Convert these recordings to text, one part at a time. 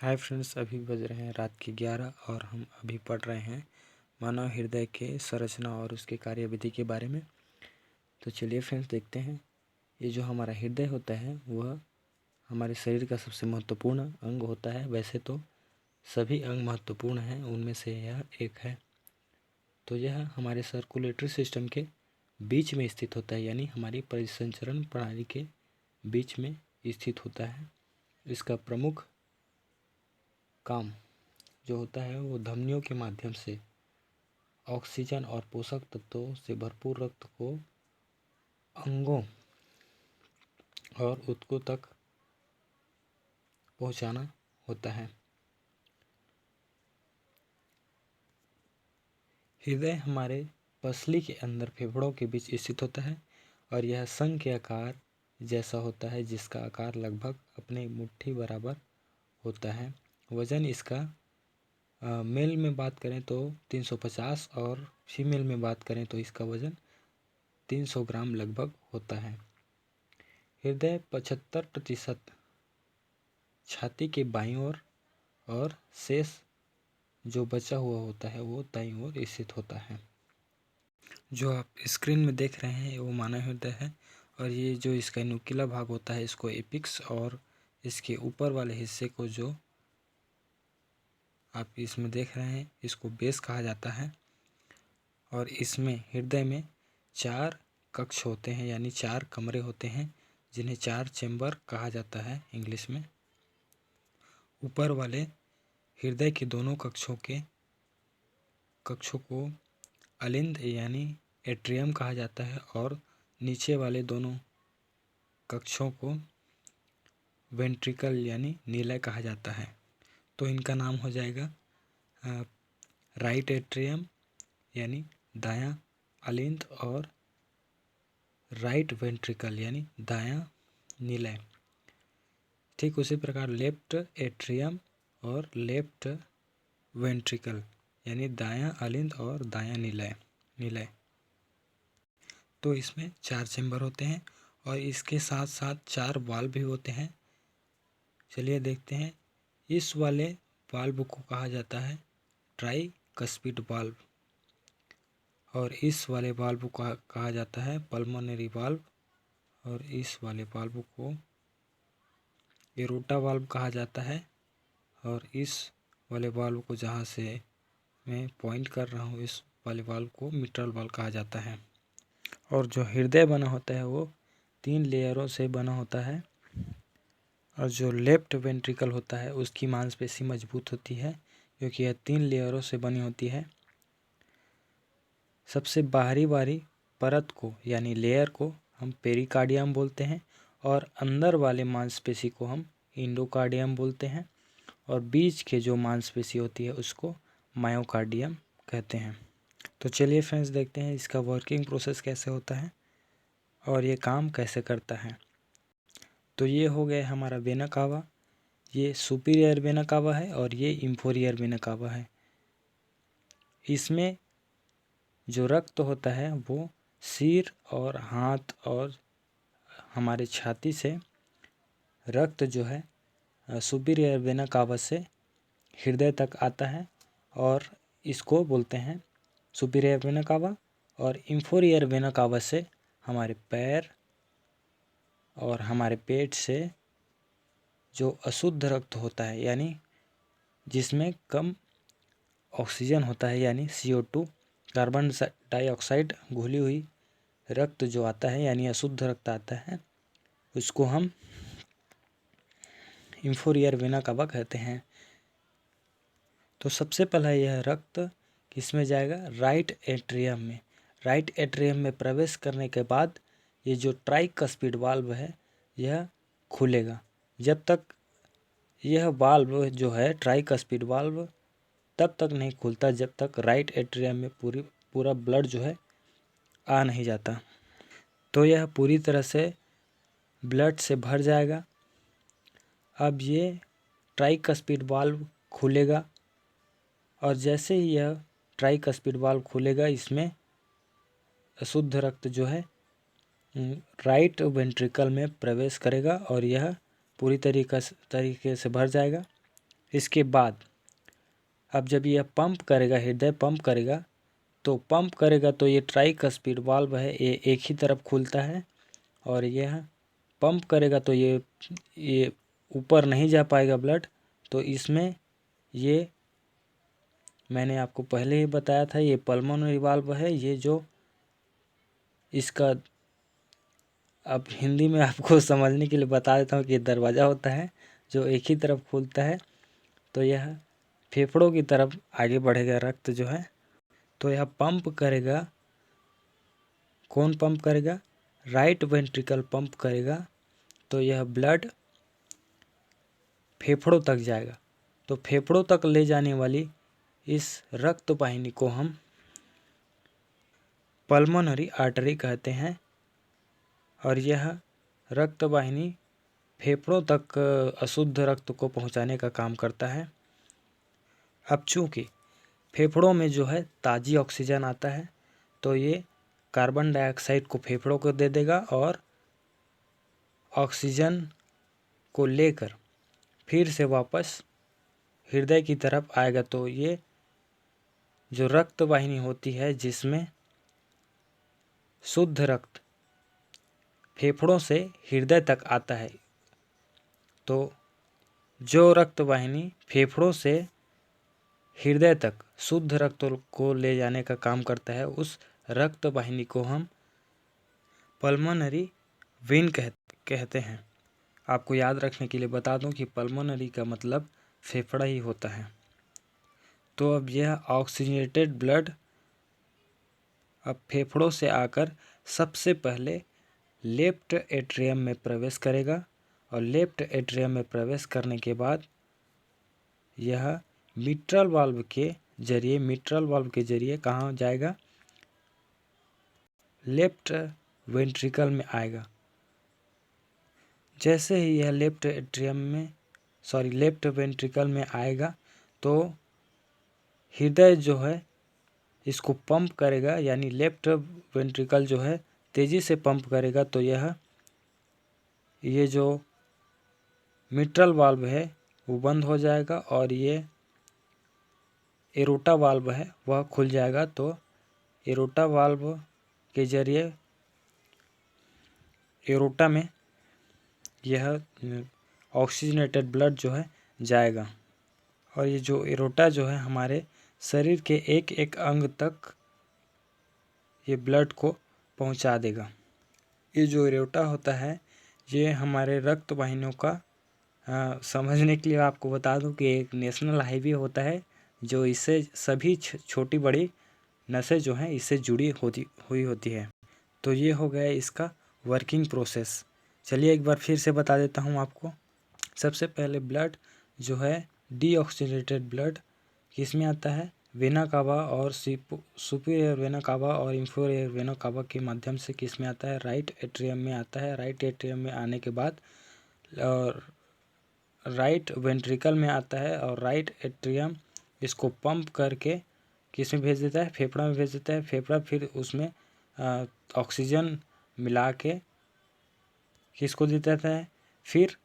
Hi friends, अभी बज रहे हैं रात के 11 और हम अभी पढ़ रहे हैं मानव हृदय के संरचना और उसके कार्यविधि के बारे में। तो चलिए फ्रेंड्स देखते हैं। ये जो हमारा हृदय होता है वह हमारे शरीर का सबसे महत्वपूर्ण अंग होता है। वैसे तो सभी अंग महत्वपूर्ण हैं, उनमें से यह एक है। तो यह हमारे सर्कुलेटरी सिस्टम के बीच में स्थित होता है, यानी हमारी परिसंचरण प्रणाली के बीच में स्थित होता है। इसका प्रमुख काम जो होता है वो धमनियों के माध्यम से ऑक्सीजन और पोषक तत्वों से भरपूर रक्त को अंगों और ऊतकों तक पहुंचाना होता है। हृदय हमारे पसली के अंदर फेफड़ों के बीच स्थित होता है और यह शंख के आकार जैसा होता है, जिसका आकार लगभग अपने मुट्ठी बराबर होता है। वजन इसका मेल में बात करें तो 350 और फीमेल में बात करें तो इसका वजन 300 ग्राम लगभग होता है। हृदय 75% छाती के बाईं ओर और शेष जो बचा हुआ होता है वो दाईं ओर स्थित होता है। जो आप स्क्रीन में देख रहे हैं वो मानव हृदय है और ये जो इसका नुकीला भाग होता है इसको एपिक्स और इसके ऊपर वाले हिस्से को जो आप इसमें देख रहे हैं इसको बेस कहा जाता है। और इसमें हृदय में 4 कक्ष होते हैं, यानी 4 कमरे होते हैं, जिन्हें 4 चेंबर कहा जाता है इंग्लिश में। ऊपर वाले हृदय के दोनों कक्षों को अलिंद यानी एट्रियम कहा जाता है और नीचे वाले दोनों कक्षों को वेंट्रिकल यानी निलय कहा जाता है। तो इनका नाम हो जाएगा राइट एट्रियम यानी दायां अलिंद और राइट वेंट्रिकल यानी दायां निलय। ठीक उसी प्रकार लेफ्ट एट्रियम और लेफ्ट वेंट्रिकल यानी दायां अलिंद और दायां निलय। तो इसमें 4 चेंबर होते हैं और इसके साथ साथ 4 वाल्व भी होते हैं। चलिए देखते हैं। इस वाले वाल्व को कहा जाता है ट्राइकस्पिड वाल्व और इस वाले वाल्व को कहा जाता है पल्मोनरी वाल्व और इस वाले वाल्व को एरोटा वाल्व कहा जाता है और इस वाले वाल्व को जहाँ से मैं पॉइंट कर रहा हूँ इस वाले वाल्व को मिट्रल वाल्व कहा जाता है। और जो हृदय बना होता है वो 3 लेयरों से बना होता है और जो लेफ्ट वेंट्रिकल होता है उसकी मांसपेशी मजबूत होती है क्योंकि यह 3 लेयरों से बनी होती है। सबसे बाहरी परत को यानी लेयर को हम पेरिकार्डियम बोलते हैं और अंदर वाले मांसपेशी को हम इंडोकार्डियम बोलते हैं और बीच के जो मांसपेशी होती है उसको मायोकार्डियम कहते हैं। तो चलिए फ्रेंड्स देखते हैं इसका वर्किंग प्रोसेस कैसे होता है और ये काम कैसे करता है। तो ये हो गया हमारा वेना कावा, ये सुपीरियर वेना कावा है और ये इंफीरियर वेना कावा है। इसमें जो रक्त होता है वो सिर और हाथ और हमारे छाती से रक्त जो है सुपीरियर वेना कावा से हृदय तक आता है और इसको बोलते हैं सुपीरियर वेना कावा। और इंफीरियर वेना कावा से हमारे पैर और हमारे पेट से जो अशुद्ध रक्त होता है यानी जिसमें कम ऑक्सीजन होता है यानी CO2 कार्बन डाइऑक्साइड घुली हुई रक्त जो आता है यानी अशुद्ध रक्त आता है उसको हम इंफीरियर वेना कावा कहते हैं। तो सबसे पहला यह रक्त किस में जाएगा? राइट एट्रियम में। राइट एट्रियम में प्रवेश करने के बाद ये जो ट्राइकस्पिड वाल्व है यह खुलेगा। जब तक यह वाल्व जो है ट्राइकस्पिड वाल्व तब तक नहीं खुलता जब तक राइट एट्रियम में पूरा ब्लड जो है आ नहीं जाता। तो यह पूरी तरह से ब्लड से भर जाएगा। अब ये ट्राइकस्पिड वाल्व खुलेगा और जैसे ही यह ट्राइकस्पिड वाल्व खुलेगा इसमें अशुद्ध रक्त जो है राइट वेंट्रिकल में प्रवेश करेगा और यह पूरी तरीके से भर जाएगा। इसके बाद अब जब यह पंप करेगा, हृदय पंप करेगा तो ये ट्राइकस्पिड वाल्व है, ये एक ही तरफ खुलता है और यह पंप करेगा तो ये ऊपर नहीं जा पाएगा ब्लड। तो इसमें ये मैंने आपको पहले ही बताया था, ये पल्मोनरी वाल्व है। ये जो इसका अब हिंदी में आपको समझने के लिए बता देता हूँ कि दरवाज़ा होता है जो एक ही तरफ खुलता है। तो यह फेफड़ों की तरफ आगे बढ़ेगा रक्त जो है, तो यह पंप करेगा। कौन पंप करेगा? राइट वेंट्रिकल पंप करेगा। तो यह ब्लड फेफड़ों तक जाएगा। तो फेफड़ों तक ले जाने वाली इस रक्त वाहिनी को हम पल्मोनरी आर्टरी कहते हैं और यह रक्त वाहिनी फेफड़ों तक अशुद्ध रक्त को पहुंचाने का काम करता है। अब चूँकि फेफड़ों में जो है ताज़ी ऑक्सीजन आता है तो ये कार्बन डाइऑक्साइड को फेफड़ों को दे देगा और ऑक्सीजन को लेकर फिर से वापस हृदय की तरफ आएगा। तो ये जो रक्त वाहिनी होती है जिसमें शुद्ध रक्त फेफड़ों से हृदय तक आता है, तो जो रक्त वाहिनी फेफड़ों से हृदय तक शुद्ध रक्त को ले जाने का काम करता है, उस रक्त वाहिनी को हम पल्मोनरी वेन कहते हैं। आपको याद रखने के लिए बता दूं कि पल्मोनरी का मतलब फेफड़ा ही होता है। तो अब यह ऑक्सीजनेटेड ब्लड अब फेफड़ों से आकर सबसे पहले लेफ्ट एट्रियम में प्रवेश करेगा और लेफ्ट एट्रियम में प्रवेश करने के बाद यह मिट्रल वाल्व के जरिए कहाँ जाएगा? लेफ्ट वेंट्रिकल में आएगा। जैसे ही यह लेफ्ट वेंट्रिकल में आएगा तो हृदय जो है इसको पंप करेगा, यानी लेफ्ट वेंट्रिकल जो है तेज़ी से पंप करेगा। तो ये जो मिट्रल वाल्व है वो बंद हो जाएगा और ये एरोटा वाल्व है वह खुल जाएगा। तो एरोटा वाल्व के जरिए एरोटा में यह ऑक्सीजनेटेड ब्लड जो है जाएगा और ये जो एरोटा जो है हमारे शरीर के एक एक अंग तक ये ब्लड को पहुंचा देगा। ये जो एरोटा होता है ये हमारे रक्त वाहिनियों का समझने के लिए आपको बता दूं कि एक नेशनल हाईवे होता है जो इससे सभी छोटी बड़ी नसें जो हैं इससे जुड़ी हुई होती है। तो ये हो गया इसका वर्किंग प्रोसेस। चलिए एक बार फिर से बता देता हूँ आपको। सबसे पहले ब्लड जो है डीऑक्सीजनेटेड ब्लड किस में आता है? वेना कावा और सुपीरियर वेना कावा और इंफीरियर वेना कावा के माध्यम से किस में आता है? राइट एट्रियम में आता है। राइट एट्रियम में आने के बाद और राइट वेंट्रिकल में आता है और राइट एट्रियम इसको पंप करके किस में भेज देता है? फेफड़ा में भेज देता है। फेफड़ा फिर उसमें ऑक्सीजन मिला के किसको दे देता है? फिर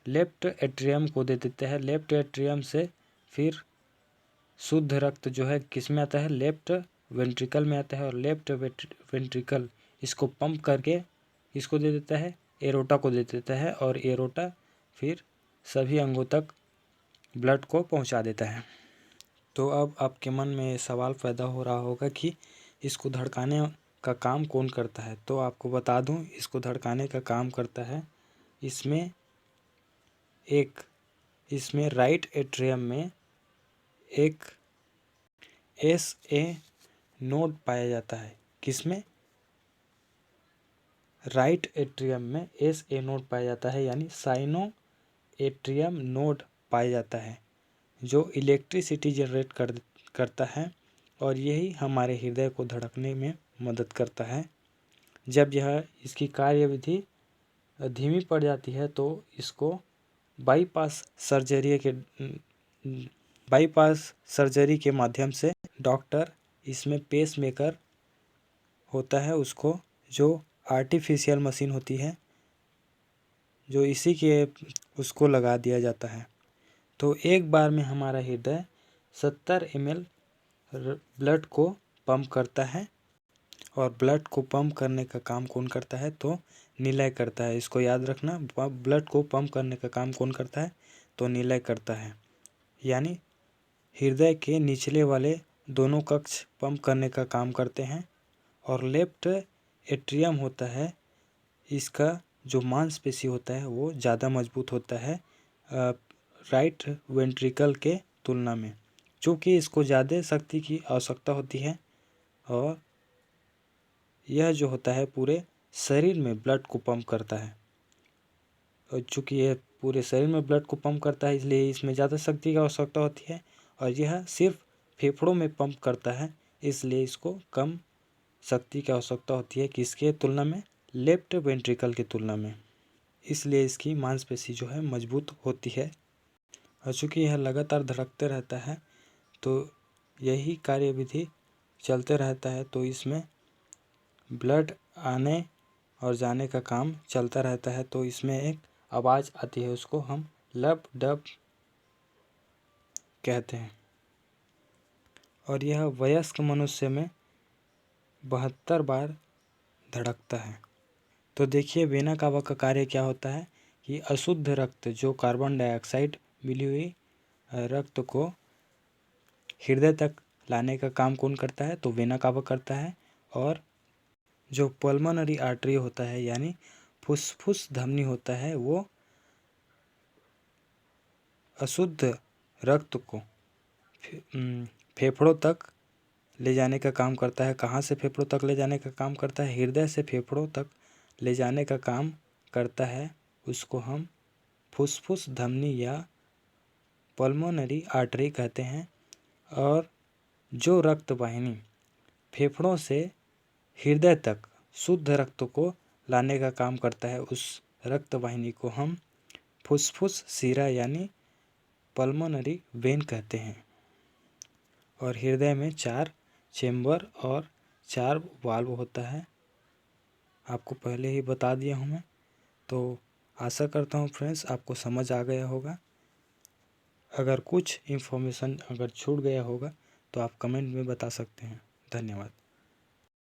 लेफ्ट एट्रियम को दे देता है। लेफ्ट एट्रियम से फिर शुद्ध रक्त जो है किस में आता है? लेफ्ट वेंट्रिकल में आता है और लेफ्ट वेंट्रिकल इसको पंप करके इसको दे देता है? एरोटा को दे देता है और एरोटा फिर सभी अंगों तक ब्लड को पहुंचा देता है। तो अब आपके मन में सवाल पैदा हो रहा होगा कि इसको धड़काने का काम कौन करता है? तो आपको बता दूं, इसको धड़काने का काम करता है इसमें राइट एट्रियम में एक SA नोड पाया जाता है। किसमें? राइट एट्रियम में SA नोड पाया जाता है, यानी साइनो एट्रियम नोड पाया जाता है जो इलेक्ट्रिसिटी जनरेट करता है और यही हमारे हृदय को धड़कने में मदद करता है। जब यह इसकी कार्यविधि धीमी पड़ जाती है तो इसको बाईपास सर्जरी के माध्यम से डॉक्टर इसमें पेस मेकर होता है उसको, जो आर्टिफिशियल मशीन होती है, जो उसको लगा दिया जाता है। तो एक बार में हमारा हृदय 70 ml ब्लड को पंप करता है। और ब्लड को पंप करने का काम कौन करता है? तो निलय करता है। इसको याद रखना, ब्लड को पंप करने का काम कौन करता है? तो निलय करता है। यानी हृदय के निचले वाले दोनों कक्ष पंप करने का काम करते हैं। और लेफ्ट एट्रियम होता है, इसका जो मांसपेशी होता है वो ज़्यादा मजबूत होता है राइट वेंट्रिकल के तुलना में, चूँकि इसको ज़्यादा शक्ति की आवश्यकता होती है। और यह जो होता है पूरे शरीर में ब्लड को पंप करता है। और चूँकि यह पूरे शरीर में ब्लड को पंप करता है, इसलिए इसमें ज़्यादा शक्ति की आवश्यकता होती है। और यह सिर्फ फेफड़ों में पंप करता है, इसलिए इसको कम शक्ति की आवश्यकता होती है। किसके तुलना में? लेफ्ट वेंट्रिकल की तुलना में। इसलिए इसकी मांसपेशी जो है मजबूत होती है। और चूँकि यह लगातार धड़कते रहता है, तो यही कार्यविधि चलते रहता है, तो इसमें ब्लड आने और जाने का काम चलता रहता है। तो इसमें एक आवाज़ आती है, उसको हम लब डब कहते हैं। और यह वयस्क मनुष्य में 72 बार धड़कता है। तो देखिए वेना कावा का कार्य क्या होता है कि अशुद्ध रक्त, जो कार्बन डाइऑक्साइड मिली हुई रक्त को हृदय तक लाने का काम कौन करता है? तो वेना कावा करता है। और जो पल्मोनरी आर्टरी होता है, यानी फुसफुस धमनी होता है, वो अशुद्ध रक्त को फेफड़ों तक ले जाने का काम करता है। कहाँ से फेफड़ों तक ले जाने का काम करता है? हृदय से फेफड़ों तक ले जाने का काम करता है। उसको हम फुसफुस धमनी या पल्मोनरी आर्टरी कहते हैं। और जो रक्त वाहिनी फेफड़ों से हृदय तक शुद्ध रक्त को लाने का काम करता है, उस रक्त वाहिनी को हम फुसफुस शिरा यानी पल्मोनरी वेन कहते हैं। और हृदय में 4 चेम्बर और 4 वाल्व होता है, आपको पहले ही बता दिया हूँ मैं। तो आशा करता हूँ फ्रेंड्स आपको समझ आ गया होगा। अगर कुछ इन्फॉर्मेशन अगर छूट गया होगा तो आप कमेंट में बता सकते हैं। धन्यवाद।